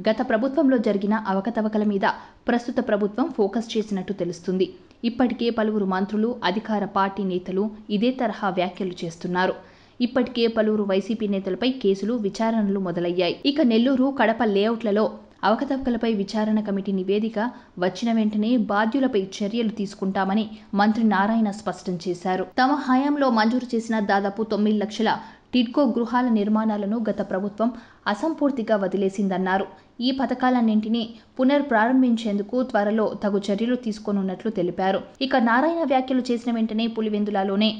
గత ప్రభుత్వంలో జరిగిన అవకతవకల మీద ప్రస్తుత ప్రభుత్వం ఫోకస్ చేసినట్టు తెలుస్తుంది. ఇప్పటికే పలువురు మంత్రులు, అధికార పార్టీ నేతలు ఇదే తరహా వ్యాఖ్యలు చేస్తున్నారు. ఇప్పటికే పలువురు వైసీపీ నేతలపై కేసులు, విచారణలు మొదలయ్యాయి. ఇక నెల్లూరు, కడప లేఅవుట్లలో అవకతవకలపై విచారణ కమిటీ నివేదిక వచ్చిన వెంటనే బాధ్యులపై చర్యలు తీసుకుంటామని మంత్రి నారాయణ స్పష్టం చేశారు. తమ హయాంలో మంజూరు చేసిన దాదాపు 9 లక్షల టిడ్కో గృహాల నిర్మాణాలను గత ప్రభుత్వం అసంపూర్తిగా వదిలేసిందన్నారు. ఈ పథకాలన్నింటినీ పునర్ప్రారంభించేందుకు త్వరలో తగు చర్యలు తీసుకోనున్నట్లు తెలిపారు. ఇక నారాయణ వ్యాఖ్యలు చేసిన వెంటనే పులివెందులలోనే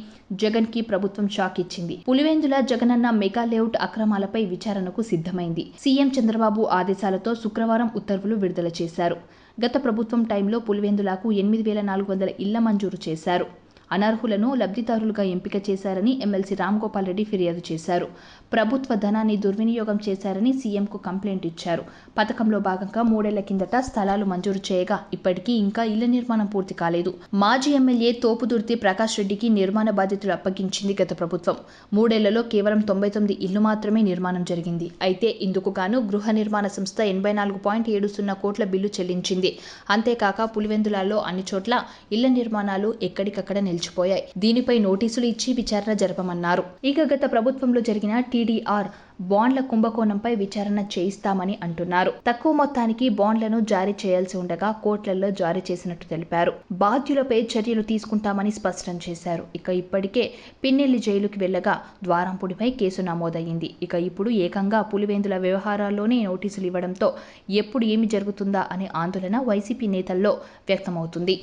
జగన్ కి ప్రభుత్వం షాక్ ఇచ్చింది. పులివెందుల జగనన్న మెగా లేఅవుట్ అక్రమాలపై విచారణకు సిద్ధమైంది. సీఎం చంద్రబాబు ఆదేశాలతో శుక్రవారం ఉత్తర్వులు విడుదల చేశారు. గత ప్రభుత్వం టైంలో పులివెందులకు 8,400 ఇళ్ల మంజూరు చేశారు. అనర్హులను లబ్ధిదారులుగా ఎంపిక చేశారని ఎమ్మెల్సీ రామ్గోపాల్ రెడ్డి ఫిర్యాదు చేశారు. ప్రభుత్వ ధనాన్ని దుర్వినియోగం చేశారని సీఎంకు కంప్లైంట్ ఇచ్చారు. పథకంలో భాగంగా 3 ఏళ్ల కిందట స్థలాలు మంజూరు చేయగా ఇప్పటికీ ఇంకా ఇళ్ల నిర్మాణం పూర్తి కాలేదు. మాజీ ఎమ్మెల్యే తోపుదుర్తి ప్రకాష్ రెడ్డికి నిర్మాణ బాధ్యతలు అప్పగించింది గత ప్రభుత్వం. 3 ఏళ్లలో కేవలం 99 ఇళ్లు మాత్రమే నిర్మాణం జరిగింది. అయితే ఇందుకు గాను గృహ నిర్మాణ సంస్థ 84.70 కోట్ల బిల్లు చెల్లించింది. అంతేకాక పులివెందులలో అన్ని చోట్ల ఇళ్ల నిర్మాణాలు ఎక్కడికక్కడ నిలిచిపోయాయి. దీనిపై నోటీసులు ఇచ్చి విచారణ జరపమన్నారు. ఇక గత ప్రభుత్వంలో జరిగిన టీడీఆర్ బాండ్ల కుంభకోణంపై విచారణ చేయిస్తామని అంటున్నారు. తక్కువ మొత్తానికి బాండ్లను జారీ చేయాల్సి ఉండగా కోట్లలో జారీ చేసినట్టు తెలిపారు. బాధ్యులపై చర్యలు తీసుకుంటామని స్పష్టం చేశారు. ఇక ఇప్పటికే పిన్నెల్లి జైలుకి వెళ్లగా ద్వారంపూడిపై కేసు నమోదయ్యింది. ఇక ఇప్పుడు ఏకంగా పులివెందుల వ్యవహారాల్లోనే నోటీసులు ఇవ్వడంతో ఎప్పుడు ఏమి జరుగుతుందా అనే ఆందోళన వైసీపీ నేతల్లో వ్యక్తమవుతుంది.